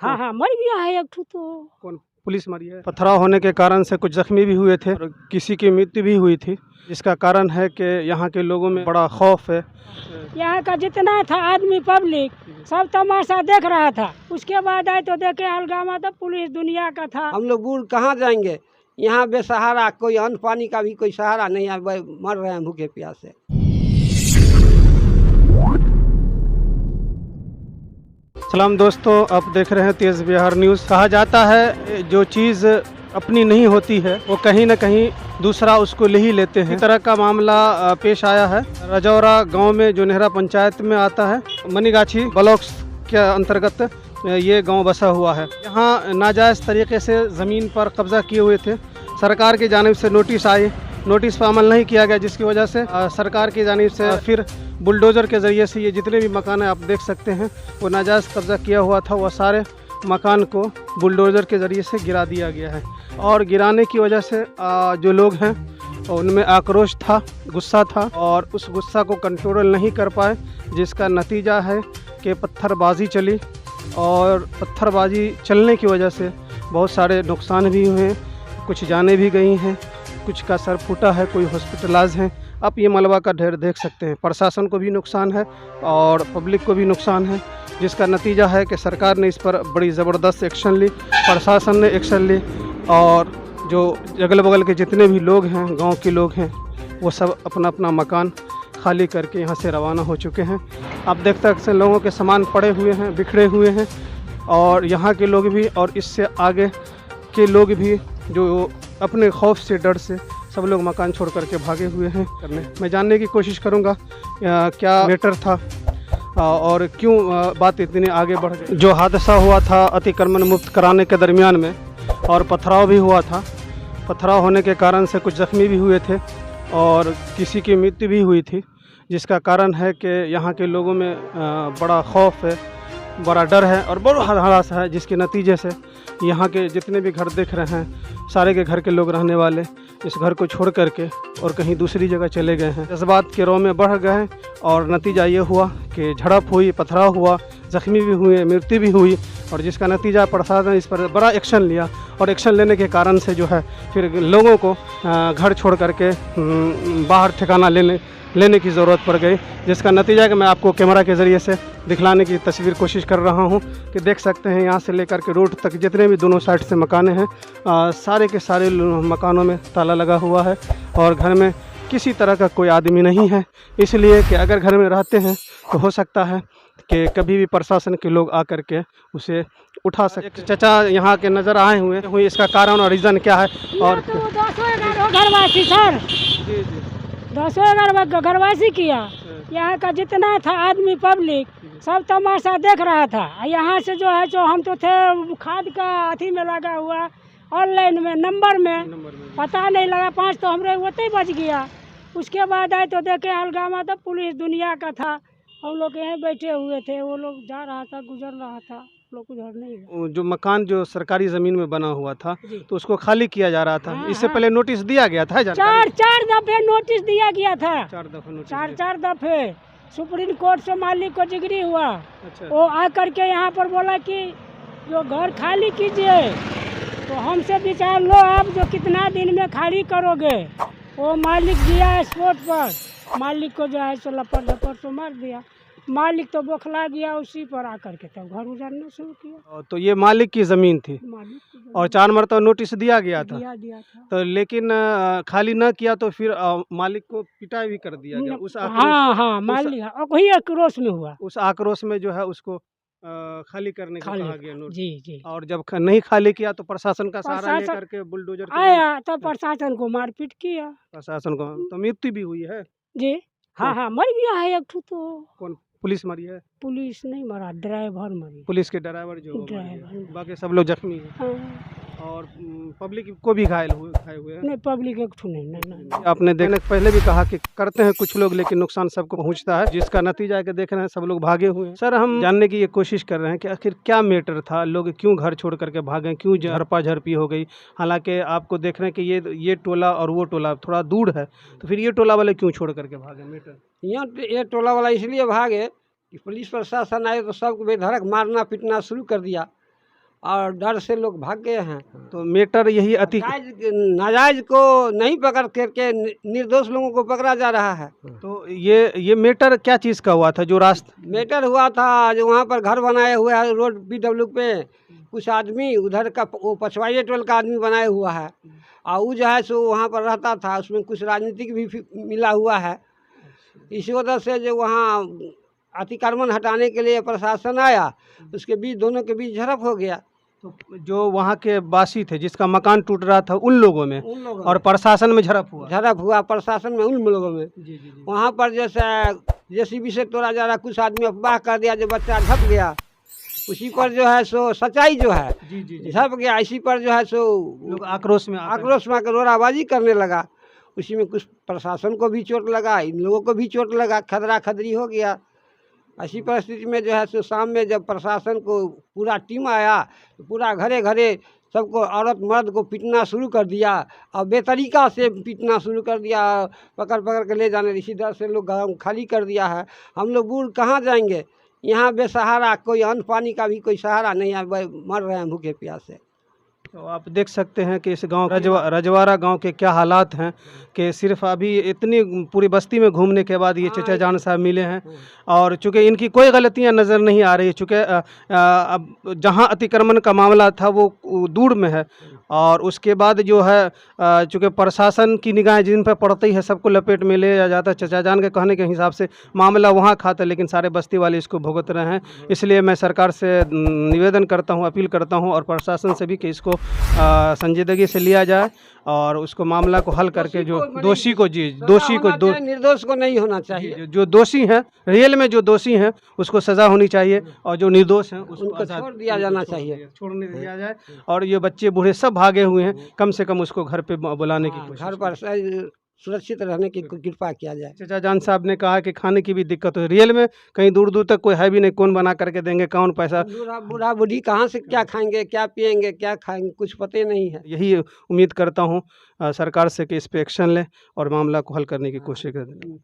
हाँ हाँ मर गया है एक ठो तो। कौन पुलिस मारी है? पथराव होने के कारण से कुछ जख्मी भी हुए थे और किसी की मृत्यु भी हुई थी, जिसका कारण है कि यहाँ के लोगों में बड़ा खौफ है। यहाँ का जितना था आदमी पब्लिक सब तमाशा देख रहा था। उसके बाद आए तो देखे हलगामा तो पुलिस दुनिया का था। हम लोग बूढ़ कहाँ जाएंगे, यहाँ बेसहारा, कोई अन्न पानी का भी कोई सहारा नहीं है, मर रहे हैं भूखे प्यासे। सलाम दोस्तों, आप देख रहे हैं तेज बिहार न्यूज़। कहा जाता है जो चीज़ अपनी नहीं होती है वो कहीं न कहीं दूसरा उसको ले ही लेते हैं। इस तरह का मामला पेश आया है रजौरा गांव में, जो नेहरा पंचायत में आता है, मनीगाछी ब्लॉक के अंतर्गत ये गांव बसा हुआ है। यहाँ नाजायज़ तरीके से ज़मीन पर कब्जा किए हुए थे। सरकार की जानिब से नोटिस आई, नोटिस पर अमल नहीं किया गया, जिसकी वजह से सरकार की जानिब से फिर बुलडोज़र के ज़रिए से ये जितने भी मकान आप देख सकते हैं वो नाजायज़ कब्जा किया हुआ था, वो सारे मकान को बुलडोज़र के ज़रिए से गिरा दिया गया है। और गिराने की वजह से जो लोग हैं उनमें आक्रोश था, गुस्सा था, और उस गुस्सा को कंट्रोल नहीं कर पाए, जिसका नतीजा है कि पत्थरबाजी चली। और पत्थरबाजी चलने की वजह से बहुत सारे नुकसान भी हुए हैं, कुछ जानें भी गई हैं, कुछ का सर फूटा है, कोई हॉस्पिटलाइज हैं। आप ये मलबा का ढेर देख सकते हैं। प्रशासन को भी नुकसान है और पब्लिक को भी नुकसान है, जिसका नतीजा है कि सरकार ने इस पर बड़ी ज़बरदस्त एक्शन ली, प्रशासन ने एक्शन ली, और जो अगल बगल के जितने भी लोग हैं, गांव के लोग हैं, वो सब अपना अपना मकान खाली करके यहाँ से रवाना हो चुके हैं। आप देख सकते हैं लोगों के सामान पड़े हुए हैं, बिखरे हुए हैं, और यहाँ के लोग भी और इससे आगे के लोग भी जो अपने खौफ से, डर से सब लोग मकान छोड़ करके भागे हुए हैं। मैं जानने की कोशिश करूँगा क्या मैटर था और क्यों बात इतनी आगे बढ़ गई। जो हादसा हुआ था अतिक्रमण मुक्त कराने के दरमियान में, और पथराव भी हुआ था। पथराव होने के कारण से कुछ जख्मी भी हुए थे और किसी की मृत्यु भी हुई थी, जिसका कारण है कि यहाँ के लोगों में बड़ा खौफ है, बड़ा डर है और बड़ा हरास है, जिसके नतीजे से यहाँ के जितने भी घर देख रहे हैं, सारे के घर के लोग रहने वाले इस घर को छोड़ करके और कहीं दूसरी जगह चले गए हैं। जज्बात के रौ में बढ़ गए और नतीजा ये हुआ कि झड़प हुई, पथराव हुआ, ज़ख्मी भी हुए, मृत्यु भी हुई, और जिसका नतीजा प्रशासन इस पर बड़ा एक्शन लिया। और एक्शन लेने के कारण से जो है फिर लोगों को घर छोड़ करके बाहर ठिकाना लेने की ज़रूरत पड़ गई, जिसका नतीजा कि मैं आपको कैमरा के ज़रिए से दिखलाने की तस्वीर कोशिश कर रहा हूं कि देख सकते हैं यहाँ से लेकर के रोड तक जितने भी दोनों साइड से मकान हैं, सारे के सारे मकानों में ताला लगा हुआ है और घर में किसी तरह का कोई आदमी नहीं है। इसलिए कि अगर घर में रहते हैं तो हो सकता है कि कभी भी प्रशासन के लोग आकर के उसे उठा सकते। चचा यहाँ के नज़र आए हुए, इसका कारण और रीज़न क्या है? और घरवासी सर, जी जी 10 घरवासी किया। यहाँ का जितना था आदमी पब्लिक सब तमाशा देख रहा था। यहाँ से जो है, जो हम तो थे खाद का अथी में लगा हुआ, ऑनलाइन में नंबर में पता नहीं लगा, 5 तो हमरे होते ही बच गया। उसके बाद आए तो देखे हलगामा तो पुलिस दुनिया का था। हम लोग यहीं बैठे हुए थे, वो लोग जा रहा था, गुजर रहा था, लोग उधर नहीं गए। जो मकान जो सरकारी ज़मीन में बना हुआ था तो उसको खाली किया जा रहा था। हाँ, इससे हाँ। पहले नोटिस दिया गया था? चार दफे नोटिस दिया गया था। 4 दफा नोटिस चार दफे सुप्रीम कोर्ट से मालिक को जिक्री हुआ। अच्छा। वो आकर के यहाँ पर बोला कि जो घर खाली कीजिए, तो हमसे विचार लो आप जो कितना दिन में खाली करोगे। वो मालिक दिया स्पॉट पर, मालिक को जो है सो लपट लपट तो मार दिया। मालिक तो बौखला गया, उसी पर आकर के तब घर उजाड़ना शुरू किया। तो ये मालिक की ज़मीन थी मालिक को और 4 मरतबा नोटिस दिया गया था। दिया था। तो लेकिन खाली न किया तो फिर मालिक को पिटाई भी कर दिया गया। हाँ मालिक वही आक्रोश में हुआ। उस आक्रोश में जो है उसको खाली करने को कहा गया नोटिस। जी। और जब नहीं खाली किया तो प्रशासन का सहारा लेकर के बुलडोजर आया, तब प्रशासन को मारपीट किया। प्रशासन को तो मृत्यु भी हुई है जी। हाँ मर गया है एक ठो तो। कौन पुलिस मरी है? पुलिस नहीं मरा, ड्राइवर मरी। पुलिस के ड्राइवर जो ड्राइवर, बाकी सब लोग जख्मी हैं। हाँ। और पब्लिक को भी खाए हुए हैं। नहीं पब्लिक एक ठो नहीं। आपने देखने पहले भी कहा कि करते हैं कुछ लोग, लेकिन नुकसान सबको पहुंचता है, जिसका नतीजा है कि देख रहे हैं सब लोग भागे हुए हैं। सर, हम जानने की ये कोशिश कर रहे हैं कि आखिर क्या मैटर था, लोग क्यों घर छोड़ करके भागे, क्यों झड़पा झड़पी हो गई। हालांकि आपको देख रहे हैं कि ये टोला और वो टोला थोड़ा दूर है, तो फिर ये टोला वाले क्यों छोड़ करके भागे? मैटर यहाँ ये टोला वाला इसलिए भागे कि पुलिस प्रशासन आए तो सबको बेधड़क मारना पीटना शुरू कर दिया। और डर से लोग भाग गए हैं। तो मेटर यही अति नाजायज को नहीं पकड़ करके निर्दोष लोगों को पकड़ा जा रहा है। तो ये मेटर क्या चीज़ का हुआ था जो रास्ता मैटर हुआ था जो वहाँ पर घर बनाए हुए है रोड PW पे, कुछ आदमी उधर का वो पछवाइये टोल का आदमी बनाया हुआ है और वो जो है सो वहाँ पर रहता था, उसमें कुछ राजनीतिक भी मिला हुआ है। इसी वजह से जो वहाँ अतिक्रमण हटाने के लिए प्रशासन आया, उसके बीच दोनों के बीच झड़प हो गया। तो जो वहाँ के वासी थे जिसका मकान टूट रहा था उन लोगों में उन लोगों और प्रशासन में झड़प हुआ प्रशासन में उन लोगों में। जी जी जी। वहाँ पर जैसे JCB से तोड़ा जा रहा, कुछ आदमी अफवाह कर दिया जो बच्चा ढप गया, उसी पर जो है सो सच्चाई जो है जी जी जी। ढप गया। इसी पर जो है सो लोग आक्रोश में आकर रोराबाजी करने लगा। उसी में कुछ प्रशासन को भी चोट लगा, इन लोगों को भी चोट लगा, खदरा खदरी हो गया। ऐसी परिस्थिति में जो है सो शाम में जब प्रशासन को पूरा टीम आया तो पूरा घरे घरे सबको औरत मर्द को पीटना शुरू कर दिया और बेतरीका से पीटना शुरू कर दिया, पकड़ पकड़ के ले जाने। इसी तरह से लोग गाँव खाली कर दिया है। हम लोग बूढ़ कहाँ जाएंगे, यहाँ बेसहारा, कोई अन्न पानी का भी कोई सहारा नहीं है, मर रहे हैं भूखे प्यासे। तो आप देख सकते हैं कि इस गांव रजवाड़ा गांव के क्या हालात हैं कि सिर्फ अभी इतनी पूरी बस्ती में घूमने के बाद ये चचा जान साहब मिले हैं और चूँकि इनकी कोई गलतियां नज़र नहीं आ रही, चूँकि अब जहां अतिक्रमण का मामला था वो दूर में है और उसके बाद जो है चूँकि प्रशासन की निगाहें जिन पर पड़ती है सबको लपेट में ले जाता है। चचा जान के कहने के हिसाब से मामला वहाँ खाता, लेकिन सारे बस्ती वाले इसको भुगत रहे हैं। इसलिए मैं सरकार से निवेदन करता हूँ, अपील करता हूँ और प्रशासन से भी कि इसको संजीदगी से लिया जाए और उसको मामला को हल करके जो दोषी को निर्दोष को नहीं होना चाहिए। जो दोषी हैं, रियल में जो दोषी हैं उसको सज़ा होनी चाहिए और जो निर्दोष हैं उसको छोड़ दिया जाना चाहिए, छोड़ने दिया जाए। और ये बच्चे बूढ़े सब भागे हुए हैं, कम से कम उसको घर पे बुलाने की कोशिश, घर पर सुरक्षित रहने की कृपा किया जाए। चचा जान साहब ने कहा कि खाने की भी दिक्कत हो, रियल में कहीं दूर दूर तक कोई है भी नहीं, कौन बना करके देंगे, कौन पैसा, बूढ़ा बूढ़ी कहाँ से क्या खाएंगे, क्या पिएंगे, क्या खाएंगे, कुछ पता नहीं है। यही उम्मीद करता हूँ सरकार से कि इस पे एक्शन लें और मामला को हल करने की कोशिश करें।